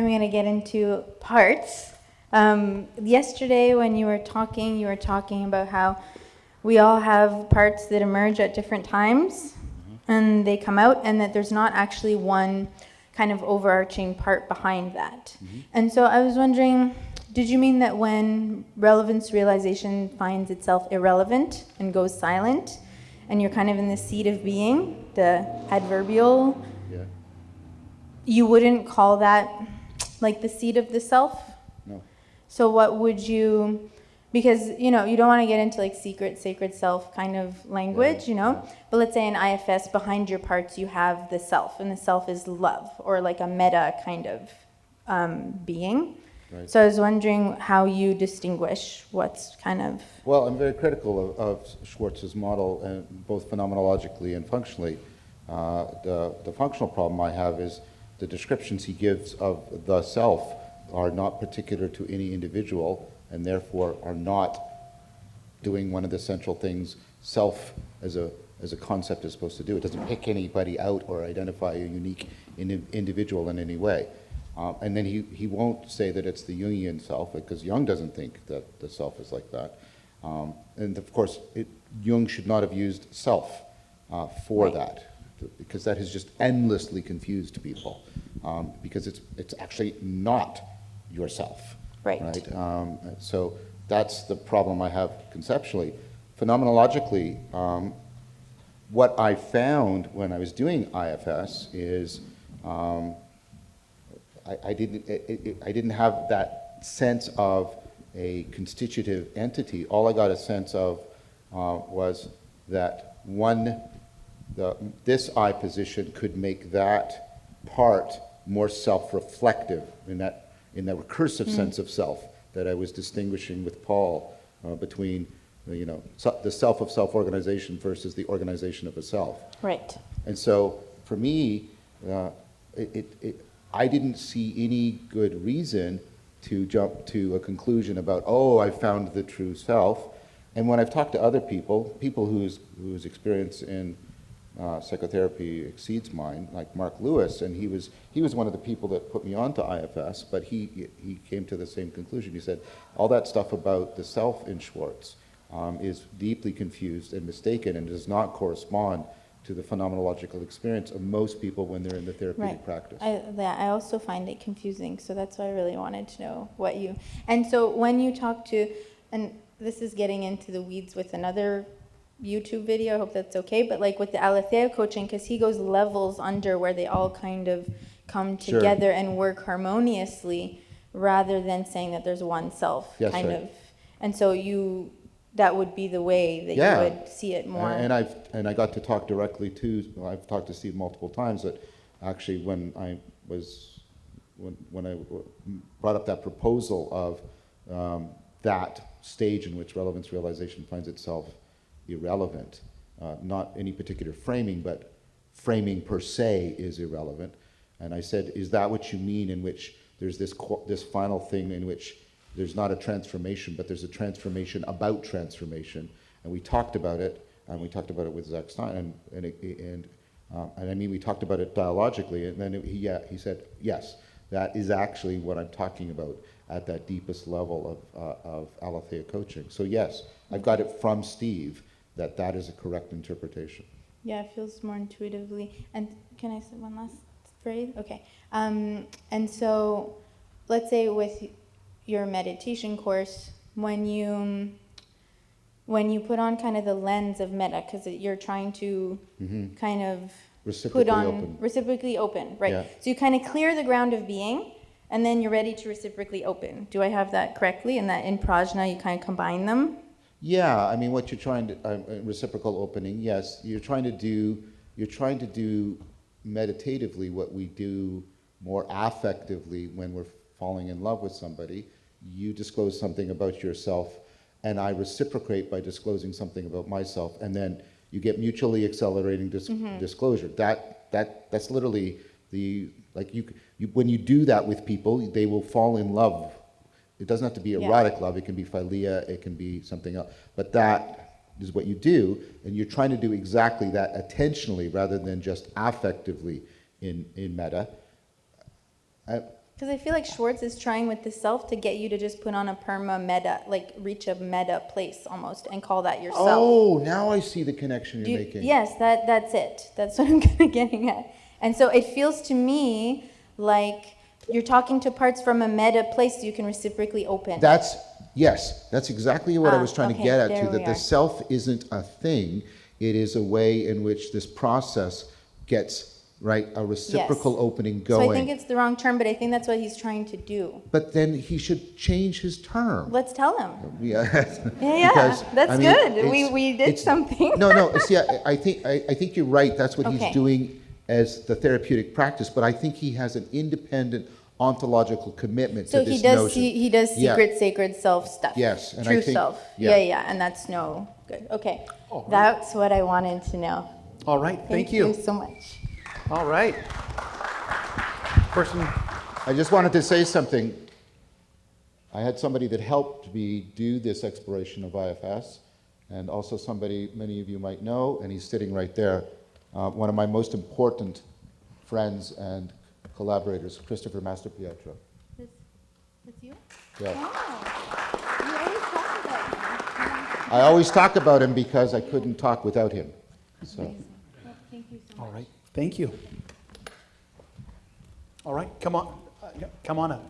I'm going to get into parts. Yesterday when you were talking about how we all have parts that emerge at different times, and they come out, and that there's not actually one kind of overarching part behind that. And so I was wondering, did you mean that when relevance realization finds itself irrelevant and goes silent, and you're kind of in the seat of being, the adverbial, you wouldn't call that like the seat of the self? No. So what would you, because, you know, you don't want to get into like secret, sacred self kind of language, you know, but let's say in IFS, behind your parts, you have the self, and the self is love, or like a meta kind of being. Right. So I was wondering how you distinguish what's kind of... Well, I'm very critical of Schwartz's model, both phenomenologically and functionally. The functional problem I have is the descriptions he gives of the self are not particular to any individual, and therefore are not doing one of the central things self as a concept is supposed to do. It doesn't pick anybody out or identify a unique individual in any way. And then he won't say that it's the Jungian self, because Jung doesn't think that the self is like that. And of course, Jung should not have used self for that, because that has just endlessly confused people, because it's actually not yourself. Right. So that's the problem I have conceptually. Phenomenologically, what I found when I was doing IFS is I didn't have that sense of a constitutive entity. All I got a sense of was that this I position could make that part more self-reflective in that recursive sense of self that I was distinguishing with Paul between the self of self-organization versus the organization of a self. Right. And so for me, I didn't see any good reason to jump to a conclusion about, oh, I found the true self. And when I've talked to other people whose experience in psychotherapy exceeds mine, like Mark Lewis, and he was one of the people that put me onto IFS, but he came to the same conclusion. He said, all that stuff about the self in Schwartz is deeply confused and mistaken and does not correspond to the phenomenological experience of most people when they're in the therapeutic practice. I also find it confusing, so that's why I really wanted to know what you... And so when you talk to, and this is getting into the weeds with another YouTube video, I hope that's okay, but like with the Aletheia coaching, because he goes levels under where they all kind of come together and work harmoniously, rather than saying that there's one self, kind of. And so that would be the way that you would see it more. And I got to talk directly to, I've talked to Steve multiple times, that actually when I brought up that proposal of that stage in which relevance realization finds itself irrelevant, not any particular framing, but framing per se is irrelevant. And I said, is that what you mean, in which there's this final thing in which there's not a transformation, but there's a transformation about transformation? And we talked about it, and we talked about it with Zach Stein, and I mean, we talked about it dialogically, and then he said, yes, that is actually what I'm talking about at that deepest level of Aletheia coaching. So yes, I've got it from Steve that is a correct interpretation. Yeah, it feels more intuitively. And can I say one last phrase? Okay. And so let's say with your meditation course, when you put on kind of the lens of meta, because you're trying to kind of reciprocally open, right? Yeah. So you kind of clear the ground of being, and then you're ready to reciprocally open. Do I have that correctly? And that in prajna you kind of combine them? Yeah, I mean, what you're trying to reciprocal opening. Yes, you're trying to do meditatively what we do more affectively when we're falling in love with somebody. You disclose something about yourself, and I reciprocate by disclosing something about myself, and then you get mutually accelerating disclosure. That's literally when you do that with people, they will fall in love. It doesn't have to be erotic love. It can be philia. It can be something else. But that is what you do, and you're trying to do exactly that attentionally rather than just affectively in metta. Because I feel like Schwartz is trying with the self to get you to just put on a perma meta, like reach a meta place almost, and call that yourself. Oh, now I see the connection you're making. Yes, that's it. That's what I'm kind of getting at. And so it feels to me like you're talking to parts from a meta place so you can reciprocally open. Yes, that's exactly what I was trying to get at too, that the are. self isn't a thing, it is a way in which this process gets, right, a reciprocal opening going. So I think it's the wrong term, but I think that's what he's trying to do. But then he should change his term. Let's tell him. Yeah, Because, that's good. We did something. No, see, I think you're right, that's what he's doing as the therapeutic practice, but I think he has an independent ontological commitment to this notion. So he does secret, sacred self stuff. Yes. And True I think, self. Yeah, and that's no good. Okay, that's what I wanted to know. All right, thank you. Thank you so much. All right. Person. I just wanted to say something. I had somebody that helped me do this exploration of IFS, and also somebody many of you might know, and he's sitting right there, one of my most important friends and collaborators, Christopher Masterpietro. That's you? Yeah. Oh, you always talk about him. I always talk about him because I couldn't talk without him. So. Well, thank you so much. All right, thank you. All right, come on up.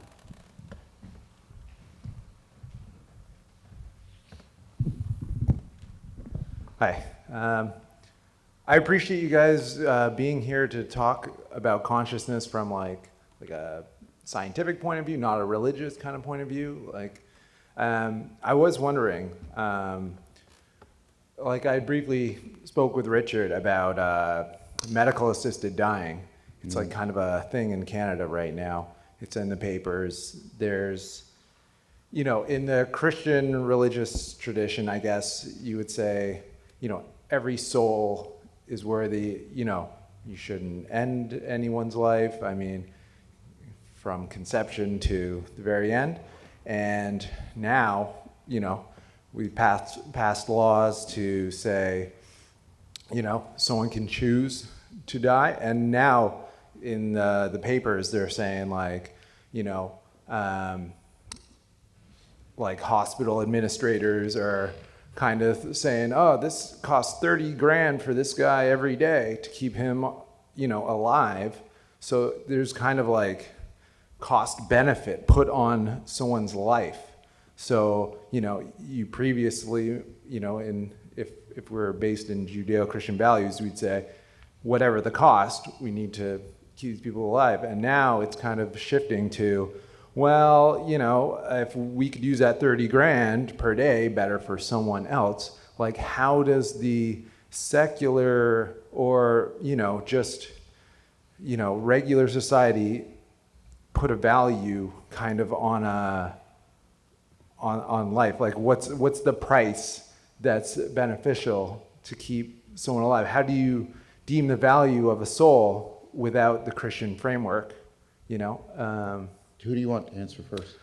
Hi. I appreciate you guys being here to talk about consciousness from like a scientific point of view, not a religious kind of point of view. I was wondering, I briefly spoke with Richard about medical assisted dying. It's like kind of a thing in Canada right now. It's in the papers. There's, in the Christian religious tradition, I guess you would say, every soul is worthy, you shouldn't end anyone's life. I mean, from conception to the very end. And now, we've passed laws to say, someone can choose to die. And now in the papers, they're saying like hospital administrators are kind of saying, oh, this costs $30,000 for this guy every day to keep him, alive. So there's kind of like cost benefit put on someone's life. So, you previously, if we're based in Judeo-Christian values, we'd say, whatever the cost, we need to keep these people alive. And now it's kind of shifting to, well, if we could use that $30,000 per day better for someone else, like how does the secular or, regular society put a value kind of on life? Like what's the price that's beneficial to keep someone alive? How do you deem the value of a soul without the Christian framework, Who do you want to answer first?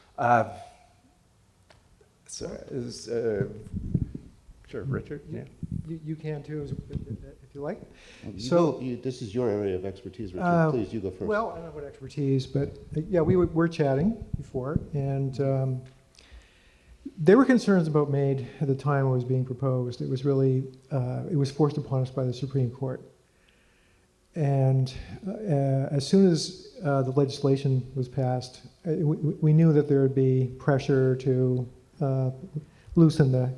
Sure, Richard. Yeah. You can too, if you like. This is your area of expertise, Richard. Please, you go first. Well, I don't know what expertise, but yeah, we were chatting before, and there were concerns about MAID at the time it was being proposed. It was really, it was forced upon us by the Supreme Court. And as soon as the legislation was passed, we knew that there would be pressure to loosen the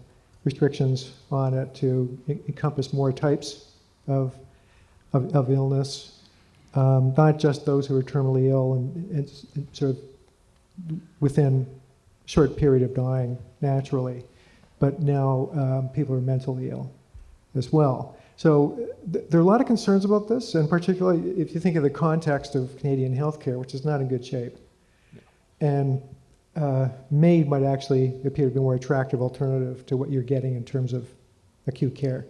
restrictions on it to encompass more types of illness, not just those who are terminally ill and sort of within a short period of dying naturally, but now people are mentally ill as well. So there are a lot of concerns about this, and particularly if you think of the context of Canadian healthcare, which is not in good shape. And MAID might actually appear to be a more attractive alternative to what you're getting in terms of acute care.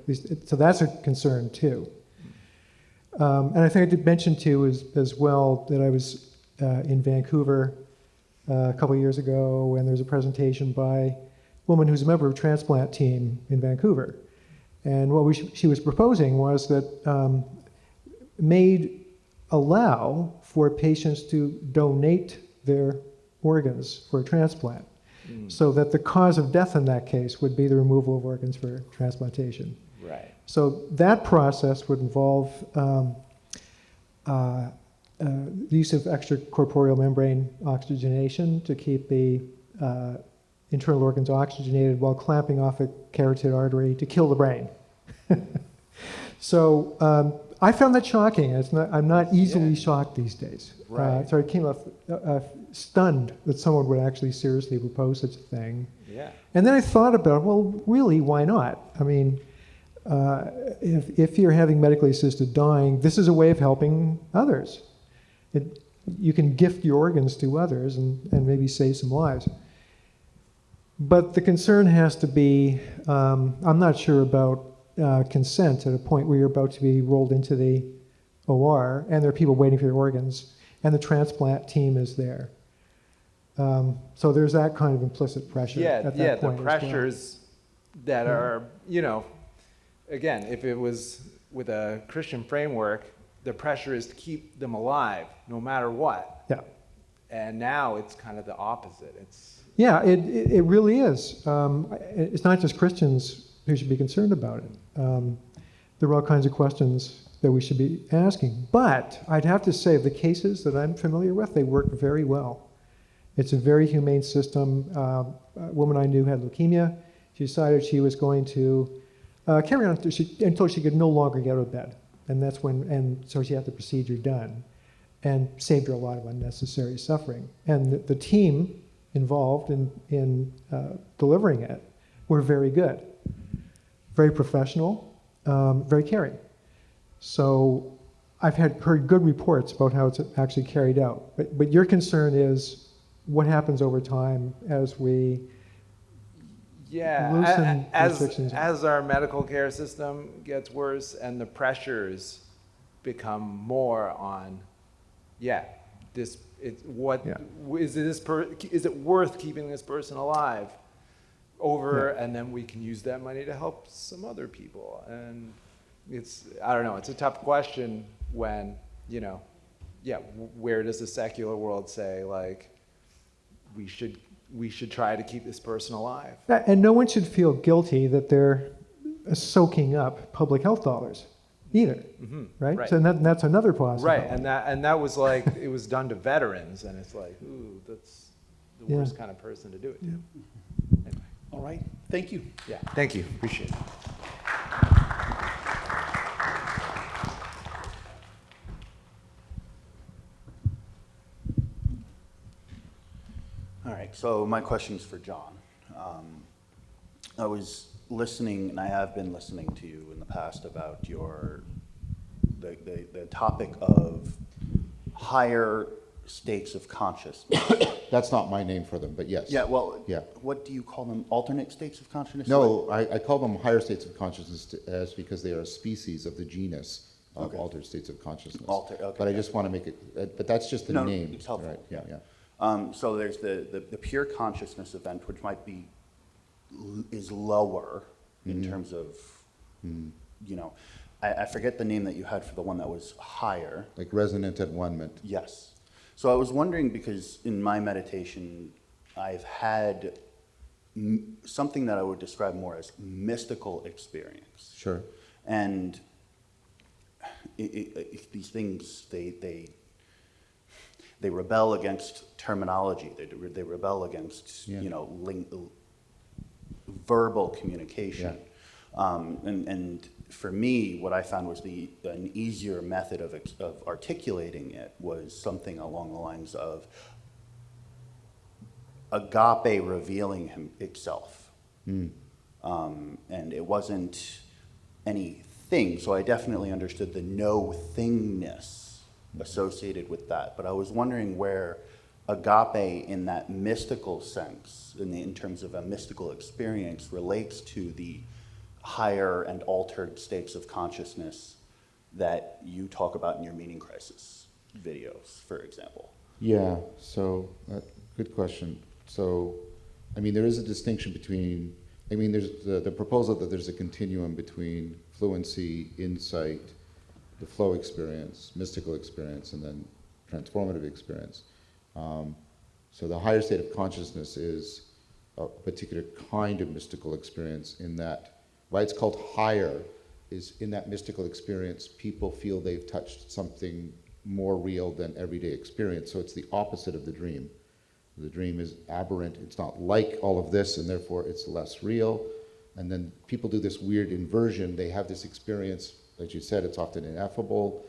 So that's a concern too. And I think I did mention too as well that I was in Vancouver a couple of years ago, and there was a presentation by a woman who's a member of a transplant team in Vancouver. And what she was proposing was that MAID allow for patients to donate their organs for a transplant. So that the cause of death in that case would be the removal of organs for transplantation. Right. So that process would involve the use of extracorporeal membrane oxygenation to keep the internal organs oxygenated while clamping off a carotid artery to kill the brain. So I found that shocking. I'm not easily shocked these days. Right. So I came off stunned that someone would actually seriously propose such a thing. Yeah. And then I thought about, well, really, why not? I mean, if you're having medically assisted dying, this is a way of helping others. You can gift your organs to others and maybe save some lives. But the concern has to be, I'm not sure about consent at a point where you're about to be rolled into the OR and there are people waiting for your organs and the transplant team is there. So there's that kind of implicit pressure at that point. The pressures that are, again, if it was with a Christian framework, the pressure is to keep them alive no matter what. Yeah. And now it's kind of the opposite. Yeah, it really is. It's not just Christians who should be concerned about it. There are all kinds of questions that we should be asking. But I'd have to say, the cases that I'm familiar with, they work very well. It's a very humane system. A woman I knew had leukemia. She decided she was going to carry on until she could no longer get out of bed. And so she had the procedure done and saved her a lot of unnecessary suffering. And the team involved in delivering it were very good, very professional, very caring. So I've heard good reports about how it's actually carried out. But your concern is what happens over time as we loosen restrictions. As our medical care system gets worse and the pressures become more on, is it worth keeping this person alive and then we can use that money to help some other people. And I don't know, it's a tough question when, where does the secular world say, like, we should try to keep this person alive? And no one should feel guilty that they're soaking up public health dollars either, right? Right. So that's another possibility. Right, and that was like, it was done to veterans, and it's like, ooh, that's the worst kind of person to do it to. Anyway. All right. Thank you. Yeah, thank you, appreciate it. All right, so my question is for John. I was listening, and I have been listening to you in the past about the topic of higher states of consciousness. That's not my name for them, but yes. Yeah, well, Yeah. what do you call them? Alternate states of consciousness? No, I call them higher states of consciousness as because they are a species of the genus of altered states of consciousness. Okay, but I just want to make it, but that's just the name. It's helpful. Right, yeah. So there's the pure consciousness event, which is lower in terms of, I forget the name that you had for the one that was higher. Like resonant attunement. Yes. So I was wondering, because in my meditation, I've had something that I would describe more as mystical experience. Sure. And these things, they rebel against terminology. They rebel against, verbal communication. Yeah. And for me, what I found was an easier method of articulating it was something along the lines of agape revealing itself. And it wasn't anything, so I definitely understood the no-thingness associated with that. But I was wondering where agape in that mystical sense, in terms of a mystical experience, relates to the higher and altered states of consciousness that you talk about in your meaning crisis videos, for example. Yeah, so good question. So, there is a distinction between, there's the proposal that there's a continuum between fluency, insight, the flow experience, mystical experience, and then transformative experience. So the higher state of consciousness is a particular kind of mystical experience in that, why it's called higher is in that mystical experience, people feel they've touched something more real than everyday experience. So it's the opposite of the dream. The dream is aberrant. It's not like all of this, and therefore it's less real. And then people do this weird inversion. They have this experience, as you said, it's often ineffable.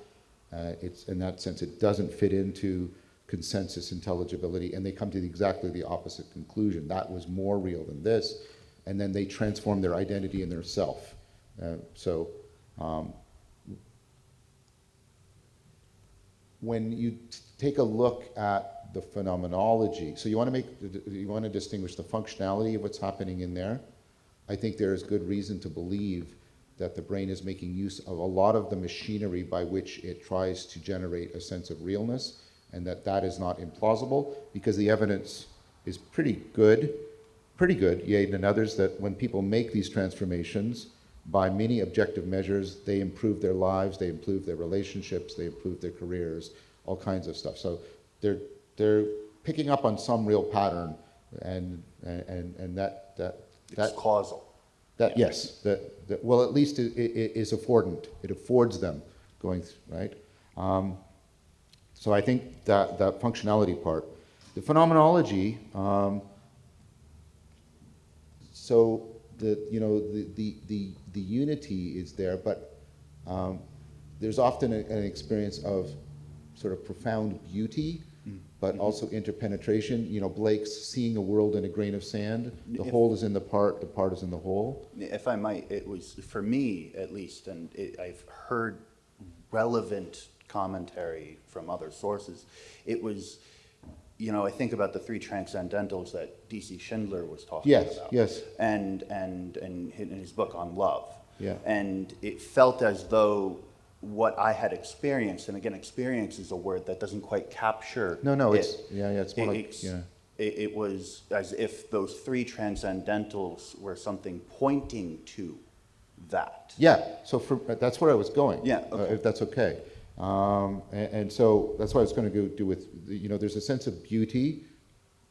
It's in that sense, it doesn't fit into consensus intelligibility, and they come to exactly the opposite conclusion. That was more real than this, and then they transform their identity and their self. When you take a look at the phenomenology, so you want to distinguish the functionality of what's happening in there. I think there is good reason to believe that the brain is making use of a lot of the machinery by which it tries to generate a sense of realness, and that is not implausible, because the evidence is pretty good, Yaden and others, that when people make these transformations, by many objective measures, they improve their lives, they improve their relationships, they improve their careers, all kinds of stuff. So they're picking up on some real pattern, and It's causal. Yes, well, at least it is affordant. It affords them going, right? So I think that functionality part. The phenomenology, so the unity is there, but there's often an experience of sort of profound beauty, but also interpenetration. Blake's seeing a world in a grain of sand. The whole is in the part is in the whole. If I might, it was, for me at least, and I've heard relevant commentary from other sources, it was, I think about the three transcendentals that D.C. Schindler was talking about. Yes. And in his book on love. Yeah. And it felt as though what I had experienced, and again, experience is a word that doesn't quite capture No, it. it's more like, yeah. It was as if those three transcendentals were something pointing to that. Yeah, so that's where I was going. Yeah, okay. If that's okay. And so that's what I was going to do with, there's a sense of beauty,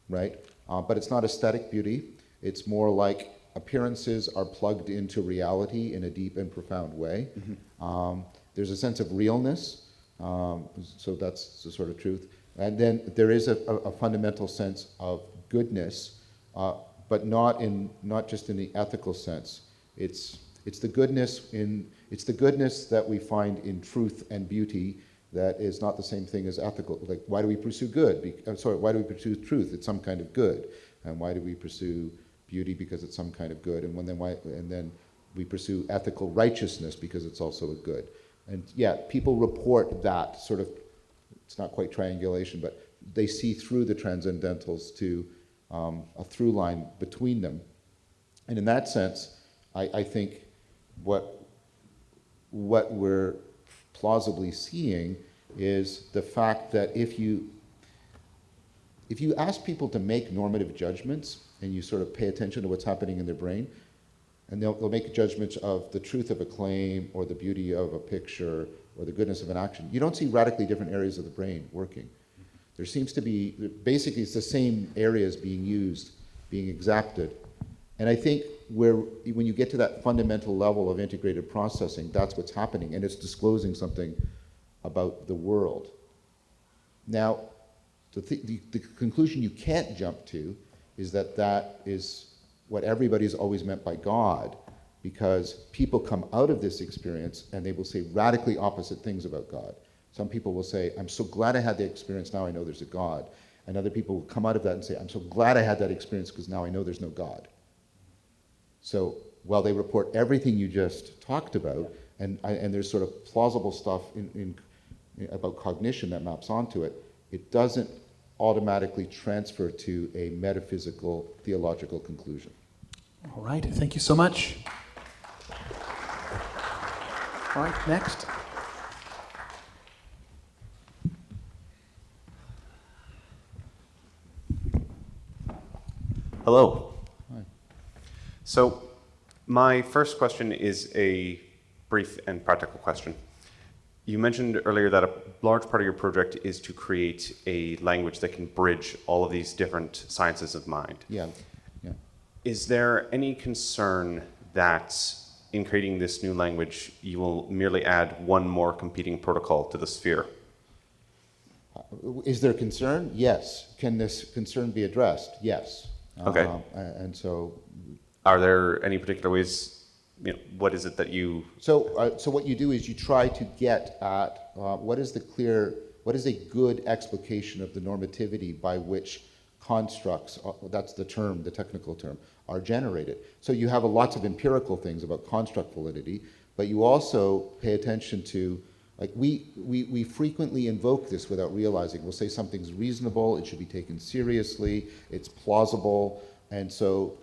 right? But it's not aesthetic beauty. It's more like appearances are plugged into reality in a deep and profound way. Mm-hmm. There's a sense of realness, so that's the sort of truth. And then there is a fundamental sense of goodness, but not just in the ethical sense. It's the goodness that we find in truth and beauty that is not the same thing as ethical. Like, why do we pursue good? Why do we pursue truth? It's some kind of good. And why do we pursue beauty? Because it's some kind of good. And then we pursue ethical righteousness because it's also a good. And yeah, people report that sort of, it's not quite triangulation, but they see through the transcendentals to a through line between them. And in that sense, I think what we're plausibly seeing is the fact that if you ask people to make normative judgments and you sort of pay attention to what's happening in their brain, and they'll make judgments of the truth of a claim or the beauty of a picture or the goodness of an action, you don't see radically different areas of the brain working. There seems to be, basically it's the same areas being used, being exacted. And I think when you get to that fundamental level of integrated processing, that's what's happening, and it's disclosing something about the world. Now, the conclusion you can't jump to is that is what everybody's always meant by God, because people come out of this experience and they will say radically opposite things about God. Some people will say, I'm so glad I had the experience, now I know there's a God. And other people will come out of that and say, I'm so glad I had that experience because now I know there's no God. So while they report everything you just talked about, and there's sort of plausible stuff about cognition that maps onto it, it doesn't automatically transfer to a metaphysical, theological conclusion. All right, thank you so much. All right, next. Hello. Hi. So my first question is a brief and practical question. you mentioned earlier that a large part of your project is to create a language that can bridge all of these different sciences of mind. Yeah, yeah. Is there any concern that in creating this new language, you will merely add one more competing protocol to the sphere? Is there concern? Yes. Can this concern be addressed? Yes. Okay. And so, Are there any particular ways, what is it that you... so what you do is you try to get at what is a good explication of the normativity by which constructs, that's the term, the technical term, are generated. So you have lots of empirical things about construct validity, but you also pay attention to, like we frequently invoke this without realizing. We'll say something's reasonable, it should be taken seriously, it's plausible, and so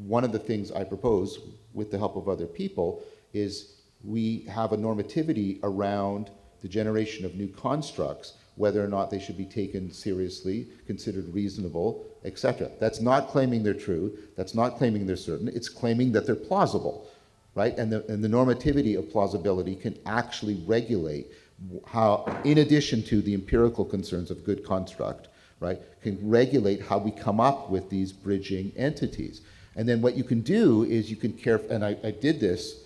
one of the things I propose with the help of other people is we have a normativity around the generation of new constructs, whether or not they should be taken seriously, considered reasonable, etc. That's not claiming they're true, that's not claiming they're certain, it's claiming that they're plausible, right? And the normativity of plausibility can actually regulate how, in addition to the empirical concerns of good construct, right, can regulate how we come up with these bridging entities. And then what you can do is you can and I did this,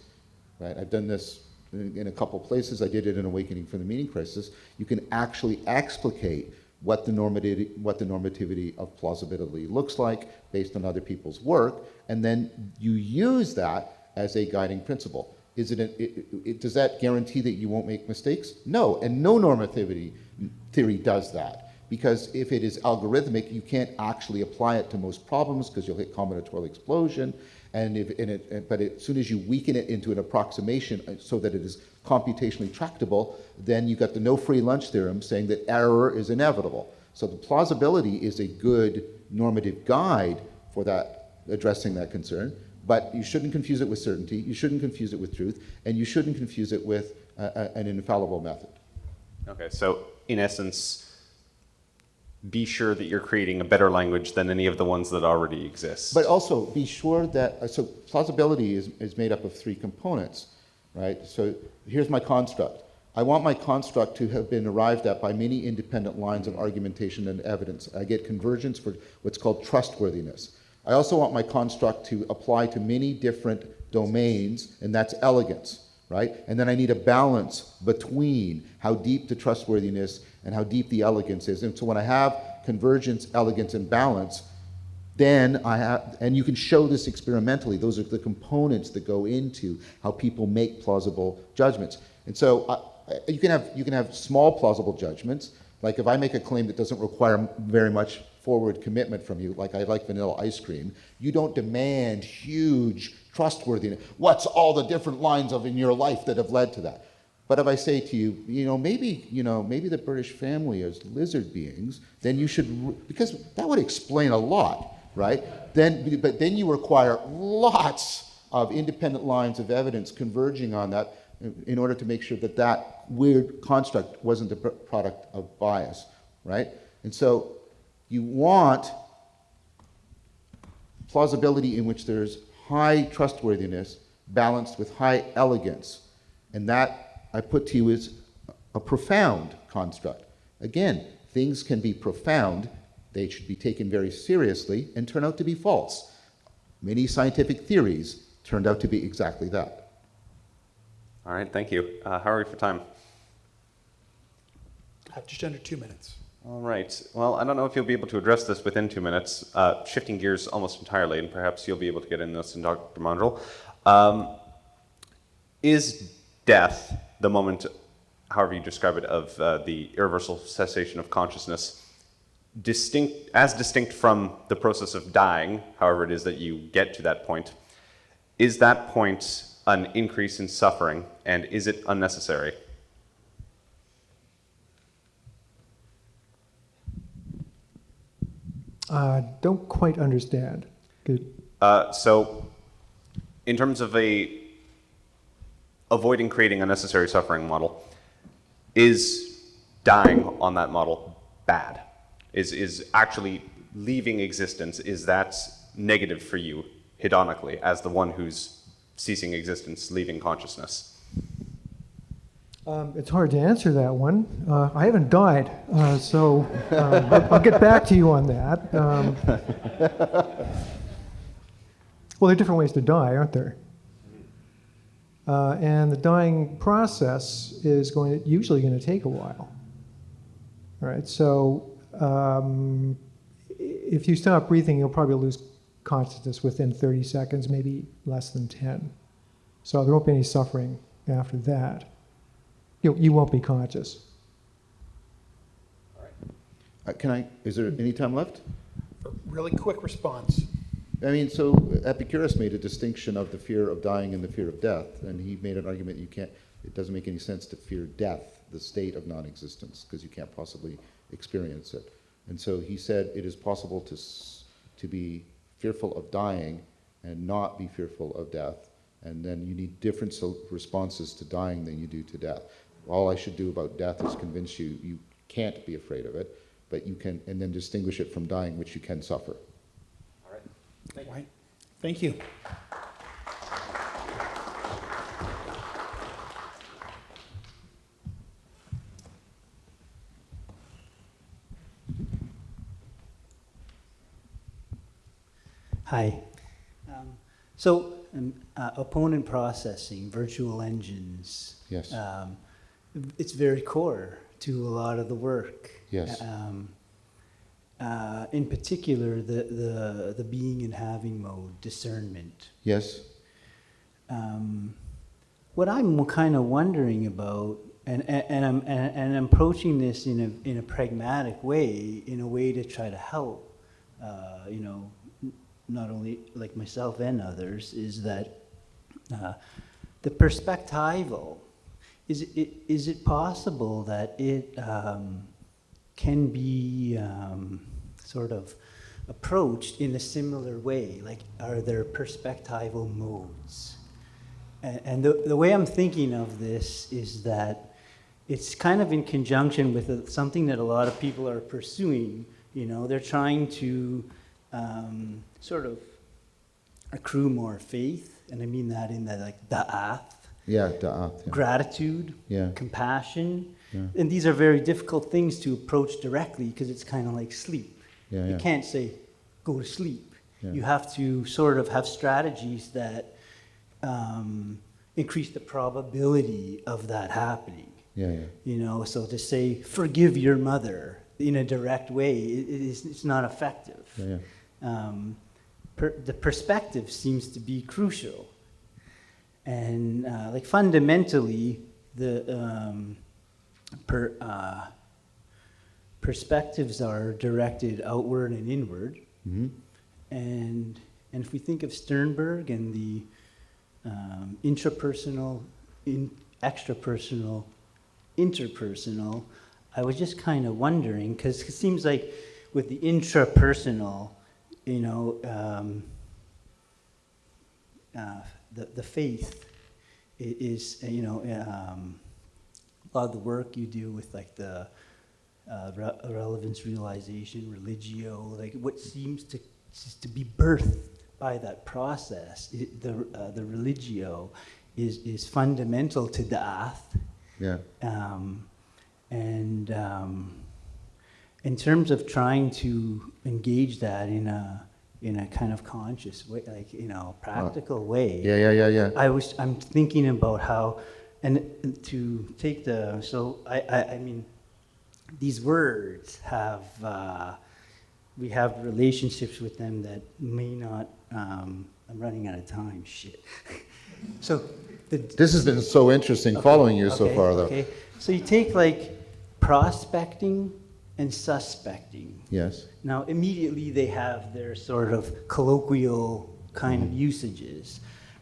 right, I've done this in a couple places. I did it in Awakening from the Meaning Crisis. You can actually explicate what the normativity of plausibility looks like based on other people's work, and then you use that as a guiding principle. Does that guarantee that you won't make mistakes? No, and no normativity theory does that. Because if it is algorithmic, you can't actually apply it to most problems because you'll hit combinatorial explosion. But as soon as you weaken it into an approximation so that it is computationally tractable, then you got the no free lunch theorem saying that error is inevitable. So the plausibility is a good normative guide for that, addressing that concern, but you shouldn't confuse it with certainty, you shouldn't confuse it with truth, and you shouldn't confuse it with an infallible method. Okay, so in essence, be sure that you're creating a better language than any of the ones that already exist. But also be sure that, so plausibility is made up of three components, right? So here's my construct. I want my construct to have been arrived at by many independent lines of argumentation and evidence. I get convergence for what's called trustworthiness. I also want my construct to apply to many different domains, and that's elegance, right? And then I need a balance between how deep the trustworthiness and how deep the elegance is. And so when I have convergence, elegance, and balance, then I have, and you can show this experimentally, those are the components that go into how people make plausible judgments. And so you can have small plausible judgments, like if I make a claim that doesn't require very much forward commitment from you, like I like vanilla ice cream, you don't demand huge trustworthiness. What's all the different lines in your life that have led to that? But if I say to you, maybe the British family is lizard beings, then you should, because that would explain a lot, right? But then you require lots of independent lines of evidence converging on that in order to make sure that that weird construct wasn't the product of bias, right? And so you want plausibility in which there's high trustworthiness balanced with high elegance, and that I put to you as a profound construct. Again, things can be profound, they should be taken very seriously and turn out to be false. Many scientific theories turned out to be exactly that. All right, thank you. How are we for time? Just under 2 minutes. All right. Well, I don't know if you'll be able to address this within 2 minutes. Shifting gears almost entirely, and perhaps you'll be able to get in this, and Dr. Maundrell. Is death, the moment, however you describe it, of the irreversible cessation of consciousness, distinct from the process of dying, however it is that you get to that point, is that point an increase in suffering, and is it unnecessary? Don't quite understand. Good. So, in terms of avoiding creating unnecessary suffering model, is dying on that model bad? Is actually leaving existence, is that negative for you hedonically as the one who's ceasing existence, leaving consciousness? It's hard to answer that one. I haven't died, so I'll get back to you on that. Well, there are different ways to die, aren't there? And the dying process is usually going to take a while. All right, so if you stop breathing, you'll probably lose consciousness within 30 seconds, maybe less than 10. So there won't be any suffering after that. You won't be conscious. Is there any time left? Really quick response. I mean, so Epicurus made a distinction of the fear of dying and the fear of death, and he made an argument it doesn't make any sense to fear death, the state of non-existence, because you can't possibly experience it. And so he said it is possible to be fearful of dying and not be fearful of death, and then you need different responses to dying than you do to death. All I should do about death is convince you can't be afraid of it, but you can, and then distinguish it from dying, which you can suffer. All right. Thank you. Hi. Opponent processing, virtual engines. Yes. It's very core to a lot of the work. Yes. In particular, the being and having mode, discernment. Yes. What I'm kind of wondering about, and I'm approaching this in a pragmatic way, in a way to try to help, not only like myself and others, is that the perspectival. Is it possible that it can be sort of approached in a similar way? Like, are there perspectival modes? And the way I'm thinking of this is that it's kind of in conjunction with something that a lot of people are pursuing. They're trying to sort of accrue more faith, and I mean that in the da'ath. Yeah, da'ath. Yeah. Gratitude, Yeah. compassion. Yeah. And these are very difficult things to approach directly because it's kind of like sleep. Yeah, You yeah. can't say, go to sleep. Yeah. You have to sort of have strategies that increase the probability of that happening. Yeah, yeah. So to say, forgive your mother in a direct way, it's not effective. Yeah, yeah. The perspective seems to be crucial. And fundamentally, the perspectives are directed outward and inward. Mm-hmm. And if we think of Sternberg and the intrapersonal, extrapersonal, interpersonal, I was just kind of wondering, because it seems like with the intrapersonal, the faith is, a lot of the work you do with the relevance realization, religio, what seems to be birthed by that process, the religio is fundamental to da'ath. Yeah. In terms of trying to engage that in a kind of conscious way, practical way. Yeah. I'm thinking about how, and to take I mean, these words have, we have relationships with them that may not, I'm running out of time, shit. This has been so interesting following you so far, though. Okay, so you take prospecting and suspecting. Yes. Now, immediately they have their sort of colloquial kind of usages.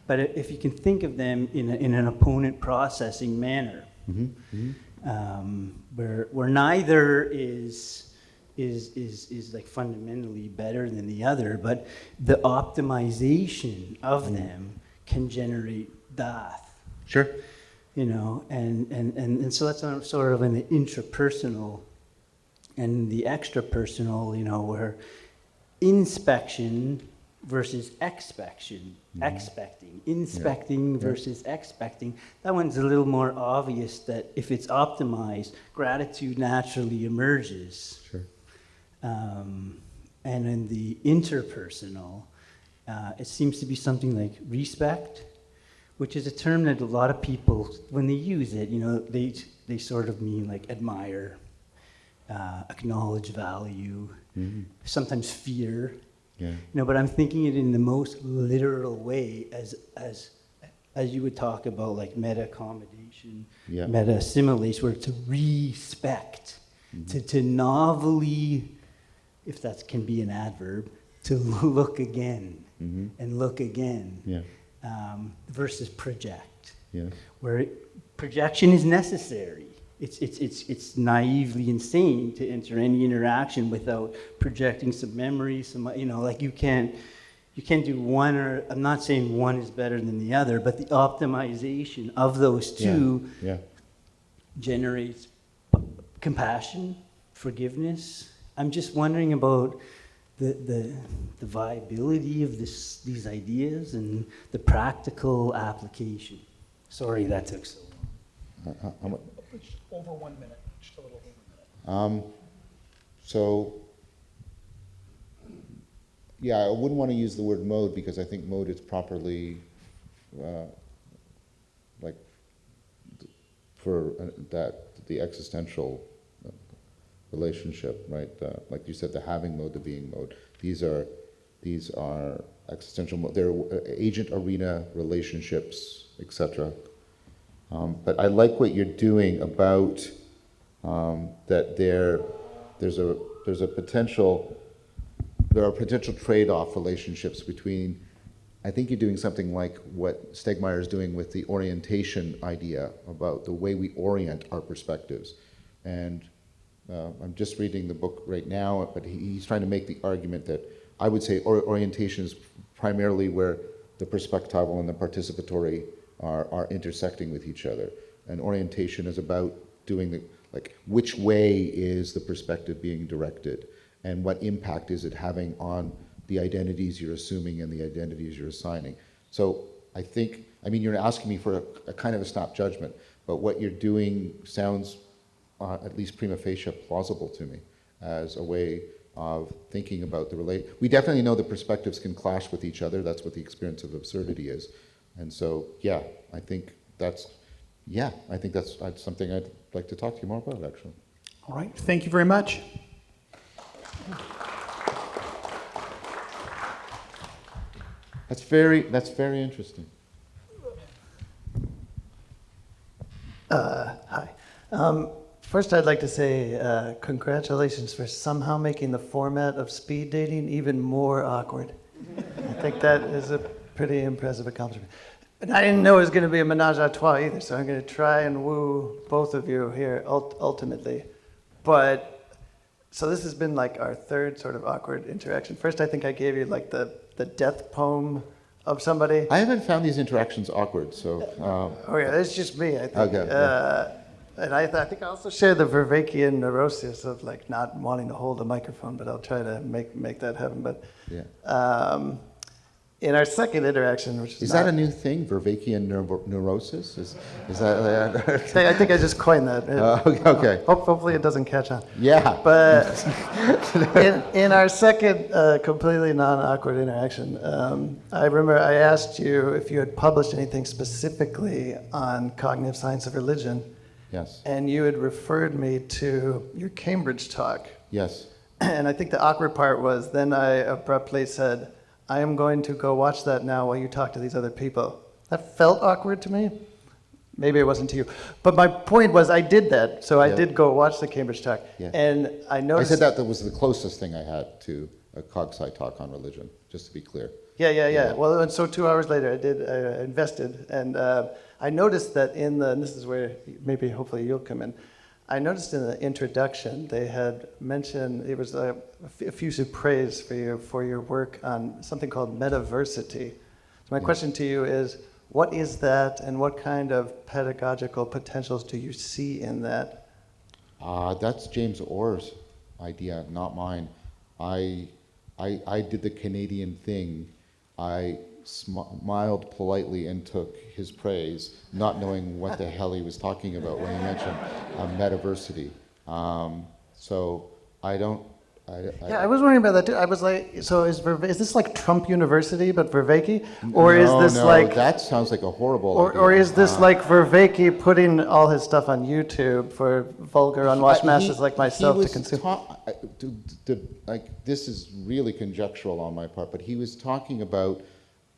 But if you can think of them in an opponent processing manner, where neither is fundamentally better than the other, but the optimization of them can generate da'ath. Sure. And so that's sort of in the intrapersonal and the extrapersonal, where inspection versus inspecting versus expecting. That one's a little more obvious that if it's optimized, gratitude naturally emerges. Sure. And in the interpersonal, it seems to be something like respect, which is a term that a lot of people, when they use it, they sort of mean like admire, acknowledge value, sometimes fear. Yeah. But I'm thinking it in the most literal way as you would talk about like meta-accommodation, Yeah. meta-assimilation, where to respect, to novelly, if that can be an adverb, to look again and look again, Yeah. Versus project, Yes. where projection is necessary. It's naively insane to enter any interaction without projecting some memory, like you can't do one, or I'm not saying one is better than the other, but the optimization of those two Yeah. generates compassion, forgiveness. I'm just wondering about the viability of these ideas and the practical application. Sorry that took so long. Just over 1 minute, just a little over 1 minute. So, yeah, I wouldn't want to use the word mode because I think mode is properly, like, for the existential relationship, right? Like you said, the having mode, the being mode. These are existential mode. They're agent arena relationships, etc. But I like what you're doing about that there's a potential, there are potential trade-off relationships between, I think you're doing something like what Stegmeyer is doing with the orientation idea about the way we orient our perspectives. And I'm just reading the book right now, but he's trying to make the argument that I would say orientation is primarily where the perspectival and the participatory are intersecting with each other. And orientation is about doing which way is the perspective being directed, and what impact is it having on the identities you're assuming and the identities you're assigning. So I think, you're asking me for a kind of a snap judgment, but what you're doing sounds at least prima facie plausible to me as a way of thinking about we definitely know the perspectives can clash with each other. That's what the experience of absurdity is. And so, yeah, I think that's something I'd like to talk to you more about, actually. All right, thank you very much. That's very interesting. Hi. First, I'd like to say congratulations for somehow making the format of speed dating even more awkward. I think that is a pretty impressive accomplishment. And I didn't know it was going to be a menage a trois either, so I'm going to try and woo both of you here ultimately. But, so this has been like our third sort of awkward interaction. First, I think I gave you like the death poem of somebody. I haven't found these interactions awkward, so... Oh yeah, it's just me, I think. Okay, yeah. And I think I also share the Vervaeke neurosis of like not wanting to hold a microphone, but I'll try to make that happen. But yeah. In our second interaction, which is that a new thing, Vervaeke neurosis? Is that? I think I just coined that. Okay. Hopefully it doesn't catch on. Yeah. But in our second completely non-awkward interaction, I remember I asked you if you had published anything specifically on cognitive science of religion. Yes. And you had referred me to your Cambridge talk. Yes. And I think the awkward part was then I abruptly said, I am going to go watch that now while you talk to these other people. That felt awkward to me. Maybe it wasn't to you. But my point was I did that. So I did go watch the Cambridge talk. Yeah. And I noticed... I said that was the closest thing I had to a cog-sci talk on religion, just to be clear. Yeah. Well, and so 2 hours later I invested. And I noticed that and this is where maybe hopefully you'll come in, I noticed in the introduction they had mentioned, it was a effusive praise for your work on something called metaversity. So my question to you is, what is that and what kind of pedagogical potentials do you see in that? That's James Orr's idea, not mine. I did the Canadian thing. I smiled politely and took his praise, not knowing what the hell he was talking about when he mentioned metaversity. So I don't. Yeah, I was wondering about that too. I was like, so is this like Trump University but Vervaeke, or is this no, like, that sounds like a horrible idea. or is this like Vervaeke putting all his stuff on YouTube for vulgar, unwashed masses like myself to consume? Like, this is really conjectural on my part, but he was talking about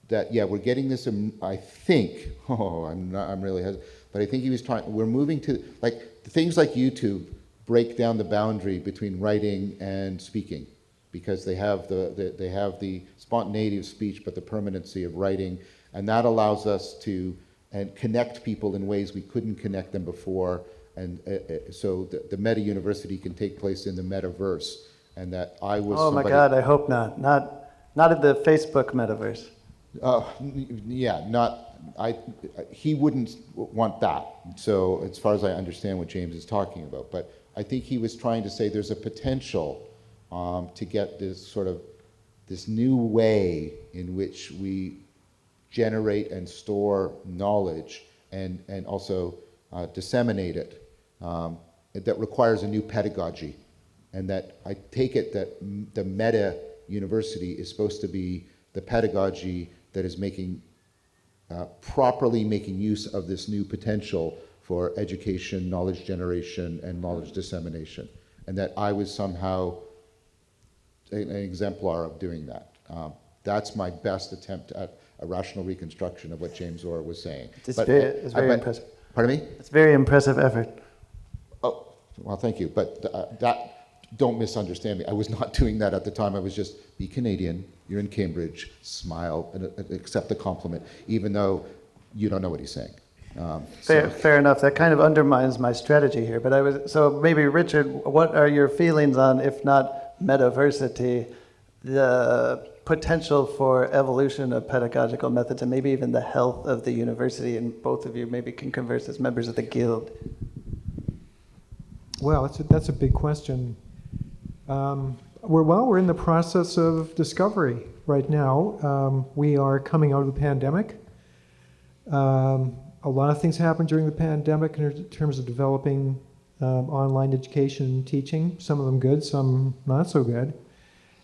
that. Yeah, we're getting this. I think. Oh, I'm really hesitant, but I think he was trying. We're moving to like things like YouTube break down the boundary between writing and speaking, because they have the spontaneity of speech, but the permanency of writing, and that allows us to connect people in ways we couldn't connect them before, and so the meta university can take place in the metaverse, and that I was. Oh my God! I hope not. Not in the Facebook metaverse. Yeah, not. He wouldn't want that. So as far as I understand what James is talking about, but I think he was trying to say there's a potential to get this new way in which we generate and store knowledge and also disseminate it, that requires a new pedagogy, and that I take it that the meta university is supposed to be the pedagogy that is properly making use of this new potential for education, knowledge generation, and knowledge dissemination, and that I was somehow an exemplar of doing that. That's my best attempt at a rational reconstruction of what James Orr was saying. It's very impressive. Pardon me? It's very impressive effort. Oh, well, thank you. But don't misunderstand me. I was not doing that at the time. I was just, be Canadian, you're in Cambridge, smile, and accept the compliment, even though you don't know what he's saying. Fair enough. That kind of undermines my strategy here. But so maybe Richard, what are your feelings on, if not metaversity, the potential for evolution of pedagogical methods, and maybe even the health of the university? And both of you maybe can converse as members of the guild. Well, that's a big question. We're in the process of discovery right now. We are coming out of the pandemic. A lot of things happened during the pandemic in terms of developing online education and teaching, some of them good, some not so good.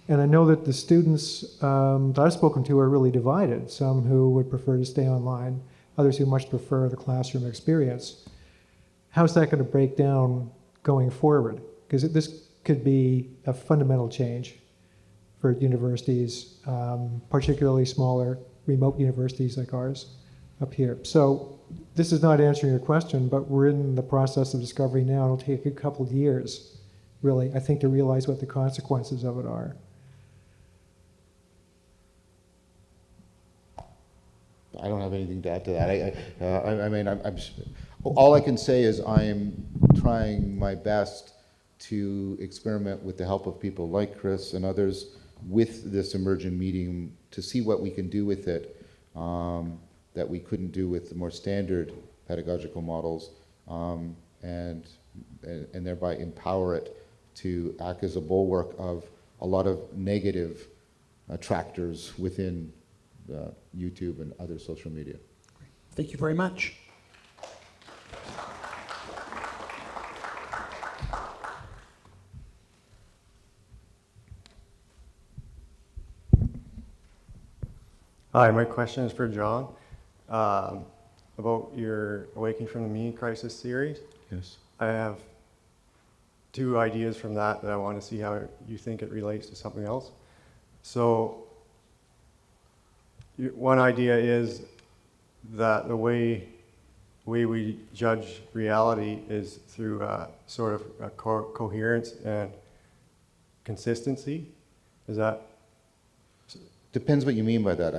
And I know that the students that I've spoken to are really divided, some who would prefer to stay online, others who much prefer the classroom experience. How's that going to break down going forward? Because this could be a fundamental change for universities, particularly smaller, remote universities like ours up here. So this is not answering your question, but we're in the process of discovery now. It'll take a couple of years, really, I think, to realize what the consequences of it are. I don't have anything to add to that. All I can say is I am trying my best to experiment with the help of people like Chris and others with this emergent medium to see what we can do with it that we couldn't do with the more standard pedagogical models, and thereby empower it to act as a bulwark of a lot of negative attractors within YouTube and other social media. Thank you very much. Hi, my question is for John about your Awakening from the Me Crisis series. Yes. I have two ideas from that I want to see how you think it relates to something else. So one idea is that the way we judge reality is through sort of a coherence and consistency. Is that? Depends what you mean by that.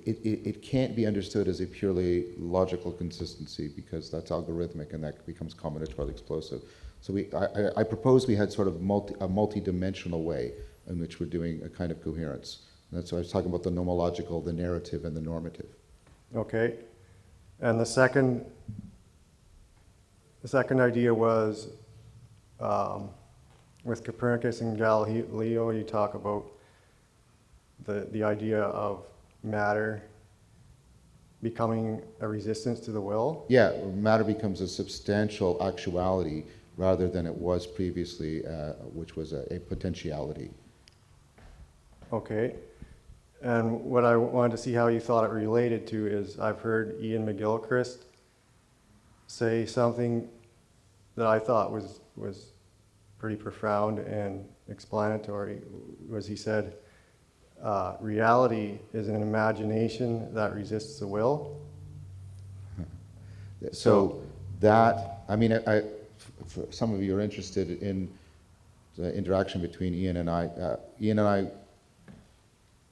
It can't be understood as a purely logical consistency, because that's algorithmic and that becomes combinatorially explosive. So I propose we had sort of a multi-dimensional way in which we're doing a kind of coherence. And that's why I was talking about the nomological, the narrative, and the normative. Okay. And the second idea was with Copernicus and Galileo, you talk about the idea of matter becoming a resistance to the will? Yeah, matter becomes a substantial actuality rather than it was previously, which was a potentiality. Okay. And what I wanted to see how you thought it related to is I've heard Ian McGilchrist say something that I thought was pretty profound and explanatory. Was he said, reality is an imagination that resists the will. So that, I mean, for some of you are interested in the interaction between Ian and I. Ian and I,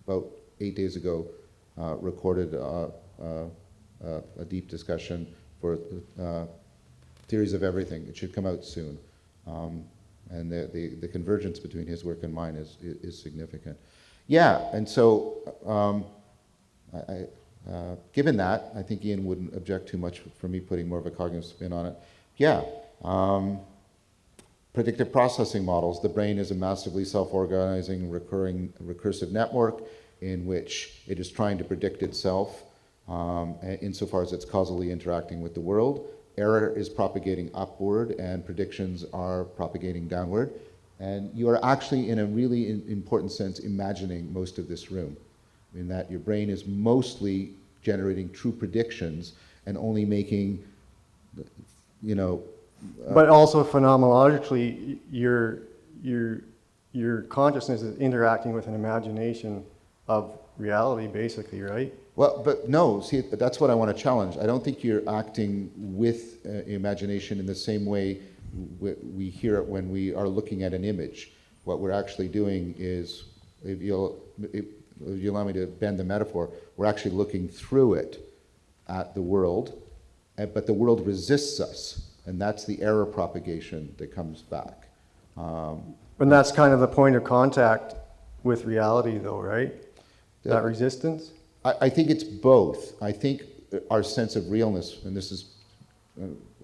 about 8 days ago, recorded a deep discussion for Theories of Everything. It should come out soon. And the convergence between his work and mine is significant. Yeah, and so given that, I think Ian wouldn't object too much for me putting more of a cognitive spin on it. Yeah, predictive processing models. The brain is a massively self-organizing, recursive network in which it is trying to predict itself insofar as it's causally interacting with the world. Error is propagating upward and predictions are propagating downward. And you are actually, in a really important sense, imagining most of this room. In that your brain is mostly generating true predictions and only making, But also phenomenologically, your consciousness is interacting with an imagination of reality, basically, right? Well, but no, see, that's what I want to challenge. I don't think you're acting with imagination in the same way we hear it when we are looking at an image. What we're actually doing is, if you allow me to bend the metaphor, we're actually looking through it at the world, but the world resists us, and that's the error propagation that comes back. And that's kind of the point of contact with reality, though, right? That resistance? I think it's both. I think our sense of realness, and this is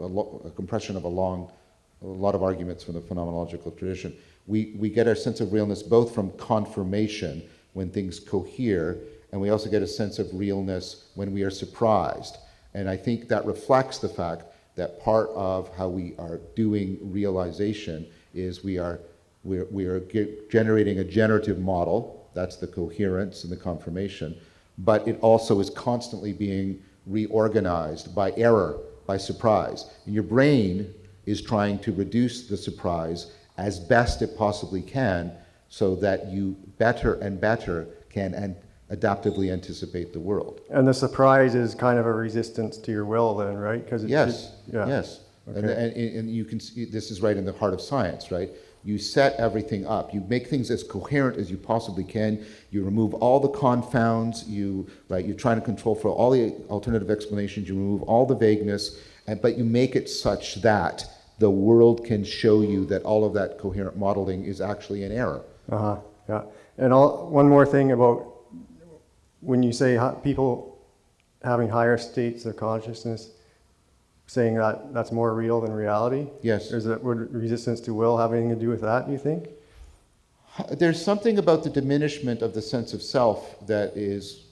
a compression of a lot of arguments from the phenomenological tradition, we get our sense of realness both from confirmation, when things cohere, and we also get a sense of realness when we are surprised. And I think that reflects the fact that part of how we are doing realization is we are generating a generative model. That's the coherence and the confirmation. But it also is constantly being reorganized by error, by surprise. And your brain is trying to reduce the surprise as best it possibly can so that you better and better can adaptively anticipate the world. And the surprise is kind of a resistance to your will then, right? Yes. Okay. And you can see, this is right in the heart of science, right? You set everything up. You make things as coherent as you possibly can. You remove all the confounds. You're trying to control for all the alternative explanations. You remove all the vagueness, but you make it such that the world can show you that all of that coherent modeling is actually an error. Yeah. And one more thing about when you say people having higher states of consciousness, saying that that's more real than reality? Yes. Would resistance to will have anything to do with that, do you think? There's something about the diminishment of the sense of self that is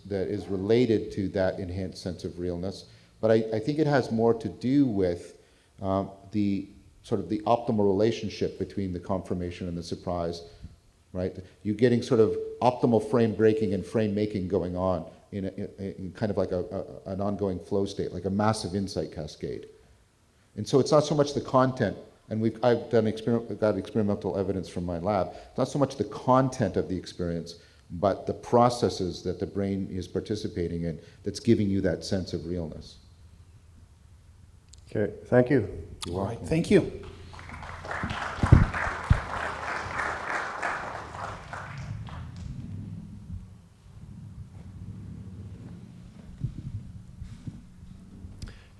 related to that enhanced sense of realness, but I think it has more to do with the sort of the optimal relationship between the confirmation and the surprise, right? You're getting sort of optimal frame breaking and frame making going on in kind of like an ongoing flow state, like a massive insight cascade. And so it's not so much the content, and I've got experimental evidence from my lab, it's not so much the content of the experience, but the processes that the brain is participating in that's giving you that sense of realness. Okay, thank you. You're welcome. All right, thank you.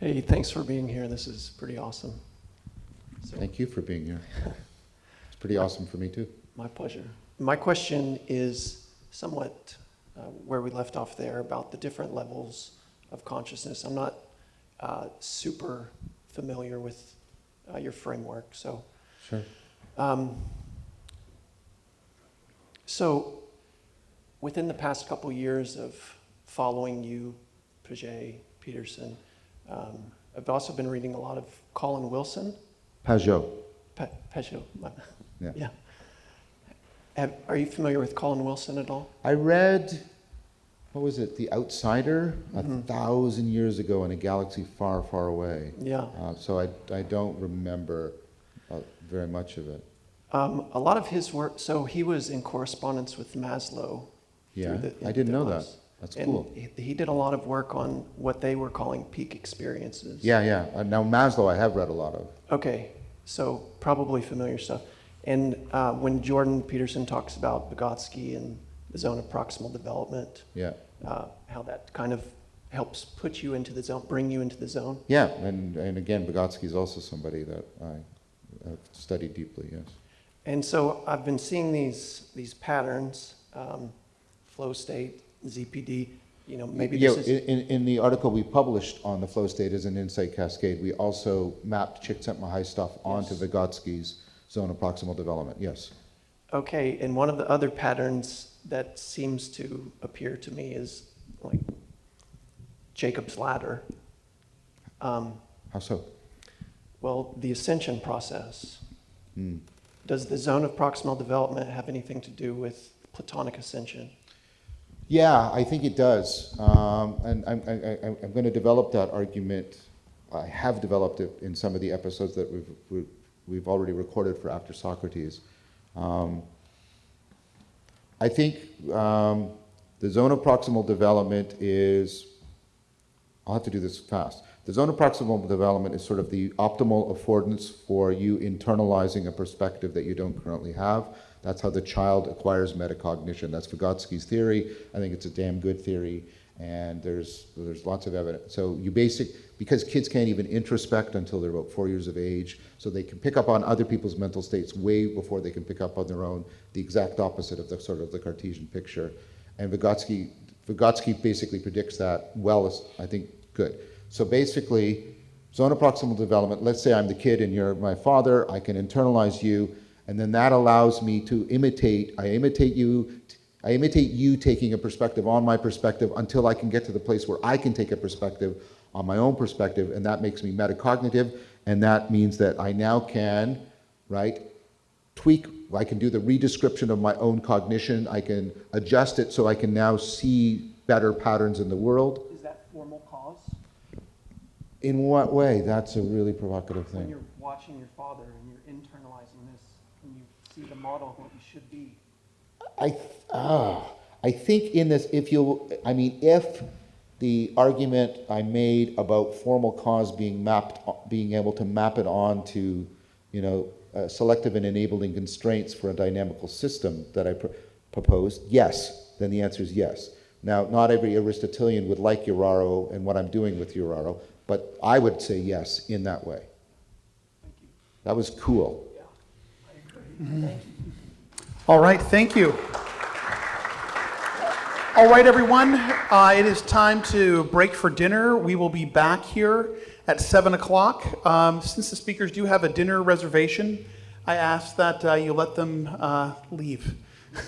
Hey, thanks for being here. This is pretty awesome. Thank you for being here. It's pretty awesome for me too. My pleasure. My question is somewhat where we left off there about the different levels of consciousness. I'm not super familiar with your framework, so. Sure. So within the past couple years of following you, Paget, Peterson, I've also been reading a lot of Colin Wilson. Pajot. Peugeot. Yeah. Yeah. Are you familiar with Colin Wilson at all? I read, what was it, The Outsider, 1,000 years ago in a galaxy far, far away. Yeah. So I don't remember very much of it. A lot of his work, so he was in correspondence with Maslow. Yeah, through I didn't know that. class. That's And cool. he did a lot of work on what they were calling peak experiences. Yeah. Now Maslow I have read a lot of. Okay, so probably familiar stuff. And when Jordan Peterson talks about Vygotsky and the zone of proximal development, Yeah. how that kind of helps put you into the zone, bring you into the zone. Yeah, and again, Vygotsky is also somebody that I have studied deeply, yes. And so I've been seeing these patterns, flow state, ZPD, maybe Yeah, this is... in the article we published on the flow state as an insight cascade, we also mapped Csikszentmihalyi stuff onto Yes. Vygotsky's zone of proximal development, yes. Okay, and one of the other patterns that seems to appear to me is like Jacob's ladder. How so? Well, the ascension process. Hmm. Does the zone of proximal development have anything to do with Platonic ascension? Yeah, I think it does. And I'm going to develop that argument. I have developed it in some of the episodes that we've already recorded for After Socrates. I think the zone of proximal development is, I'll have to do this fast. The zone of proximal development is sort of the optimal affordance for you internalizing a perspective that you don't currently have. That's how the child acquires metacognition. That's Vygotsky's theory. I think it's a damn good theory, and there's lots of evidence. So because kids can't even introspect until they're about 4 years of age, so they can pick up on other people's mental states way before they can pick up on their own, the exact opposite of the sort of the Cartesian picture. And Vygotsky basically predicts that well, I think, good. So basically, zone of proximal development, let's say I'm the kid and you're my father, I can internalize you, and then that allows me to I imitate you taking a perspective on my perspective until I can get to the place where I can take a perspective on my own perspective, and that makes me metacognitive, and that means that I now can, tweak, I can do the redescription of my own cognition, I can adjust it so I can now see better patterns in the world. Is that formal cause? In what way? That's a really provocative When thing. you're watching your father and you're internalizing this, and you see the model of what you should be. I think in this, if the argument I made about formal cause being able to map it onto, selective and enabling constraints for a dynamical system that I proposed, yes, then the answer is yes. Now, not every Aristotelian would like Uraro and what I'm doing with Uraro, but I would say yes in that way. Thank you. That was cool. Yeah, I agree. Thank you. All right, thank you. All right, everyone, it is time to break for dinner. We will be back here at 7 o'clock. Since the speakers do have a dinner reservation, I ask that you let them leave.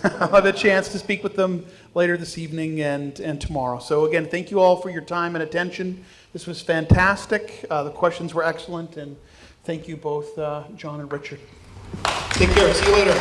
I'll have a chance to speak with them later this evening and tomorrow. So again, thank you all for your time and attention. This was fantastic. The questions were excellent, and thank you both, John and Richard. Take care. See you later.